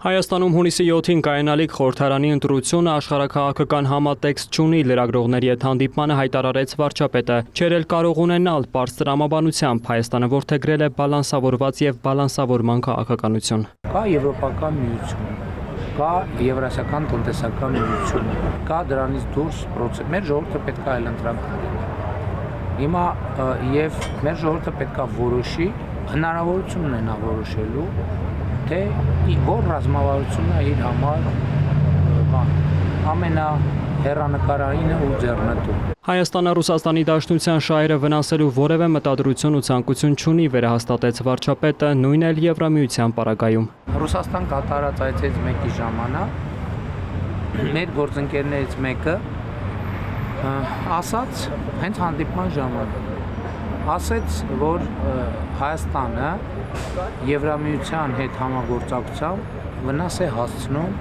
Հայաստանում հունիսի 7-ին կայանալիք խորհրդարանի ընտրությունը աշխարհաքաղաքական համատեքստ չունի լրագրողների հետ հանդիպմանը հայտարարեց վարչապետը։ Չէր էլ կարող ունենալ պարզ տրամաբանությամբ Հայաստանը որդեգրել է բալանսավորված եւ բալանսավորման քաղաքականություն։ Կա եվրոպական միություն, կա եվրասիական տնտեսական միություն, կա դրանից դուրս process։ Մեր ժողովուրդը պետք է այլ ընտրանք ունենա։ Հիմա եւ մեր ժողովուրդը պետք է որոշի, հնարավորություն ունենա որոշելու թե որ ռազմավարությունն է իր համար ամենահեռանկարային ու ձեռնտու։ Հայաստանը Ռուսաստանի Դաշնության շահերը վնասելու որևէ մտադրություն ու ցանկություն չունի, վերահաստատեց վարչապետը, նույն էլ Եվրամիության պարագայում։ Ռուսաստան կատարած այցից մեկի ժամանակ մեր գործընկերներից մեկը ասաց հենց հանդիպման ժամանակ ասաց, որ Հայաստանը Եվրամիության հետ համագործակցությամբ վնաս է հասցնում,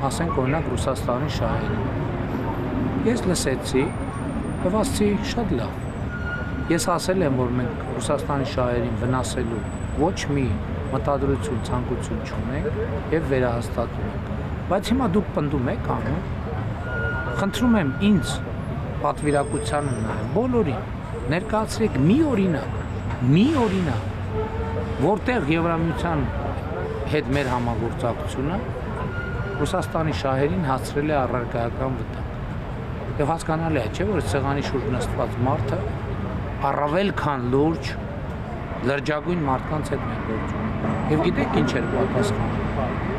ասենք օրինակ Ռուսաստանի շահերին։ Ես լսեցի եւ ասացի շատ լավ։ Ես ասել եմ, որ մենք Ռուսաստանի շահերին վնասելու ոչ մի մտադրություն, ցանկություն չունենք եւ վերահաստատում ենք։ Բայց հիմա դուք պնդում եք անում։ Խնդրում եմ ինձ պատվիրակությանը նայեք, բոլորին ներկայացրեք մի օրինակ, որտեղ Եվրամիության հետ մեր համագործակցությունը Ռուսաստանի շահերին հասցրել է առարկայական վտանգ։ Եվ հասկանալի է, չէ՞ որ սեղանի շուրջ նստված մարդը առավել քան լուրջ լրջագույն մարդկանց հետ մենք գործ ունենք։ Եվ գիտեք ինչ էր պատասխանը։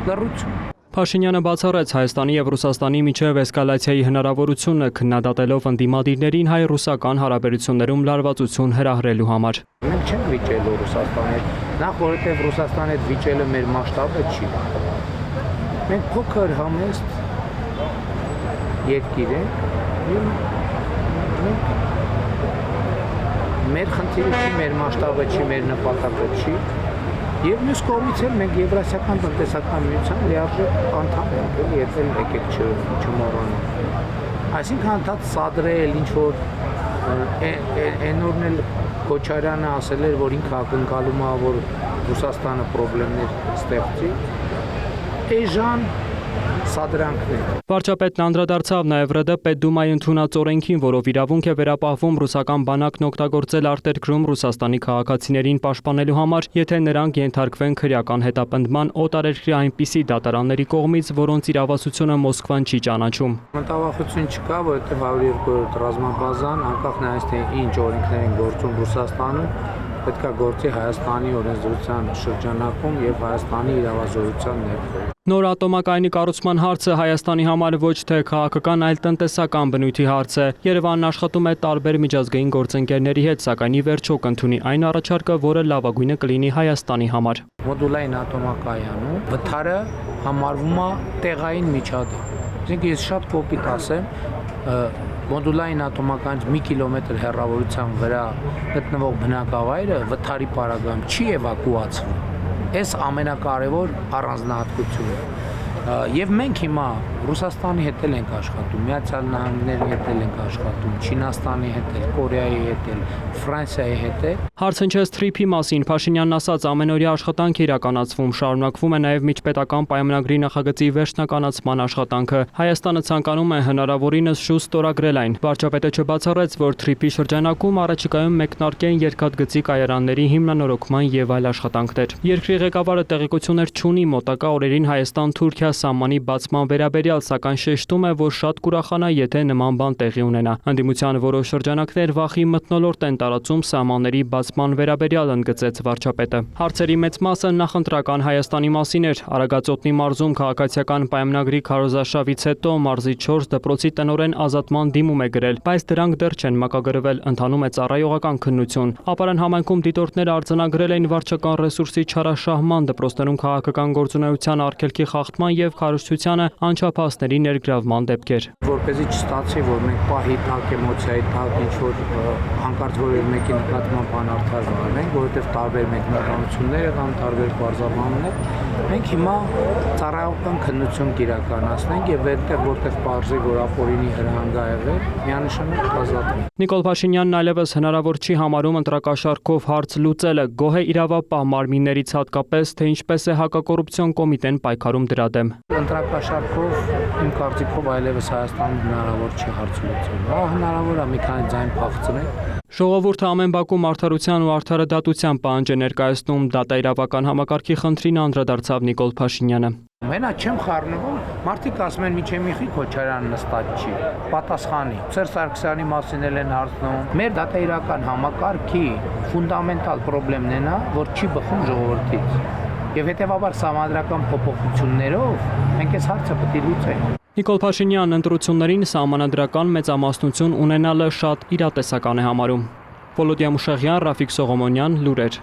Լռություն։ Փաշինյանը բացառեց Հայաստանի եւ Ռուսաստանի միջև էսկալացիայի հնարավորությունը, քննադատելով ընդդիմադիրներին հայ-ռուսական հարաբերություններում լարվածություն հրահրելու համար։ Մենք չենք վիճելու Ռուսաստանի հետ, նախ որովհետեւ Ռուսաստանի հետ վիճելը մեր մասշտաբը չի։ Մենք փոքր համեստ երկիր ենք եւ մեր խնդիրը չի, մեր մասշտաբը չի, մեր նպատակը չի։ Եվ մյուս կողմից էլ մենք Եվրասիական տնտեսական միության լիարժեք անդամ ենք, եթե եկեք չմոռանանք։ Այսինքն հանդած սադրել ինչ-որ էնորն էլ Քոչարյանը ասել էր, որ ինքը ակնկալում է, որ Ռուսաստանը խնդիրներ ստեղծի, էժան սադրանքներ։ Վարչապետն անդրադարձավ նաև ՌԴ Պետդումայի ընդունած օրենքին, որով իրավունք է վերապահվում ռուսական բանակն օգտագործել արտերկրում Ռուսաստանի քաղաքացիներին պաշտպանելու համար, եթե նրանք ենթարկվեն քրեական հետապնդման օտարերկրյա այնպիսի դատարանների կողմից, որոնց իրավասությունը Մոսկվան չի ճանաչում։ Մտավախություն չկա, որովհետև 102-րդ ռազմաբազան, անկախ նայած թե ինչ օրենքներ են գործում Ռուսաստանում, պետք է գործի Հայաստանի օրենսդրության շրջանակում եւ Հայաստանի իրավազորության ներքո։ Նոր ատոմակայանի կառուցման հարցը Հայաստանի համար ոչ թե քաղաքական, այլ տնտեսական բնույթի հարց է։ Երևանն աշխատում է տարբեր միջազգային գործընկերների հետ, սակայն ի վերջո կընդունի այն առաջարկը, որը լավագույնը կլինի Հայաստանի համար։ Մոդուլային ատոմակայանում վթարը համարվում է տեղային միջադեպ։ Այսինքն ես շատ կոպիտ ասեմ, մոդուլային ատոմականից մի կիլոմետր հեռավորության վրա գտնվող բնակավայրը վթարի պարագայում չի էվակուացվում։ Այս ամենակարևոր առանձնահատկությունը։ Եվ մենք հիմա Ռուսաստանի հետ էլ ենք աշխատում, Միացյալ Նահանգների հետ էլ ենք աշխատում, Չինաստանի հետ էլ, Կորեայի հետ էլ, Ֆրանսիայի հետ էլ։ Հարցընչեց թրիփի մասին Փաշինյանն ասաց, ամենօրյա աշխատանք իրականացվում, շարունակվում է նաև միջպետական պայմանագրի նախագծի վերջնականացման աշխատանքը։ Հայաստանը ցանկանում է հնարավորինս շուտ ստորագրել այն։ Վարչապետը չբացառեց, որ թրիփի շրջանակում առաջիկայում մեկնարկեն երկաթգծի կայարանների հիմնանորոգման եւ այլ աշխատանքներ։ Երկրի ղեկավարը տեղեկություններ չունի մոտակա օրերին Հայաստան-Թուրքիա սահմանի բացման վերաբերյալ, սակայն շեշտում է, որ շատ կուրախանա, եթե նման բան տեղի ունենա։ Ընդդիմության որոշ շրջանակներ վախի մթնոլորտ են տարածում սահմանների բացման վերաբերյալ, ընդգծեց վարչապետը։ Հարցերի մեծ մասը նախընտրական Հայաստանի մասին էր։ Արագածոտնի մարզում քաղաքացիական պայմանագրի քարոզարշավից հետո մարզի 4 դպրոցի տնօրեն ազատման դիմում է գրել, բայց դրանք դեռ չեն մակագրվել, ընթանում է ծառայողական քննություն։ Ապարան համայնքում դիտորդները արձանագրել էին վարչական ռեսուրսի չարաշահման, դպրոցներում քաղաքական գործունեության արգելքի խախտման եւ քարոզչությանը անչափահասների ներգրավման դեպքեր։ Որպեսզի չստացի, որ մենք պահի տակ, էմոցիայի տակ ինչ-որ հանկարծ որևէ մեկի նկատմամբ անարդար վարենք, որովհետեւ տարբեր մեկնաբանություններ եղան, տարբեր բարձրաբանումներ, մենք հիմա ծառայական քննություն կիրականացնենք եւ այդտեղ որտեղ բարձի, որ ապօրինի հրահանգ ա եղել, միանշանակ ազատվի։ Նիկոլ Փաշինյանն այլևս հնարավոր չի համարում ընտրակաշառքով հարց լուծելը, գոհ է իրավապահ մարմիններից հատկապես, թե ինչպես է հակակոռուպցիոն կոմիտեն պայքարում դրա դեմ։ Ընտրակաշառքով իմ կարծիքով այլևս Հայաստանում հնարավոր չի հարց լուծել։ Հա, հնարավոր է մի քանի ձայն փախցնել։ Ժողովուրդը ամեն բակում արդարության ու արդարադատության պահանջ է ներկայացնում, դատաիրավական համակարգի խնդրին անդրադարձավ Նիկոլ Փաշինյանը։ Մենակ չեմ խառնվում, մարդիկ ասում են միջի Միխի Քոչարյանը նստած չի, պատասխանի։ Սերժ Սարգսյանի մասին են հարցնում։ Մեր դատաիրական համակարգի ֆունդամենտալ խնդիրն է նա, որ չի բխում ժողովրդից։ Եվ հետևաբար սահմանադրական փոփոխություններով մենք այս հարցը պետք է լուծենք։ Նիկոլ Փաշինյանն ընտրություններին սահմանադրական մեծամասնություն ունենալը շատ իրատեսական է համարում։ Վոլոդիա Մուշեղյան, Ռաֆիկ Սողոմոնյան, լուրեր։